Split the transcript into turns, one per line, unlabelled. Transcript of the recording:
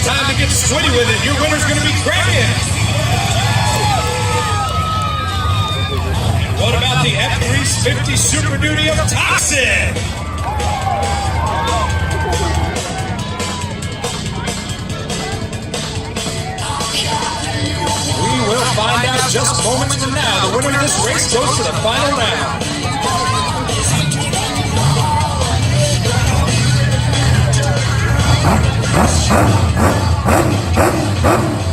time to get sweaty with it. Your winner's going to be Kraken. What about the F350 Super Duty of Toxin? We will find out just moments from now. The winner of this race goes to the final round.
Huh?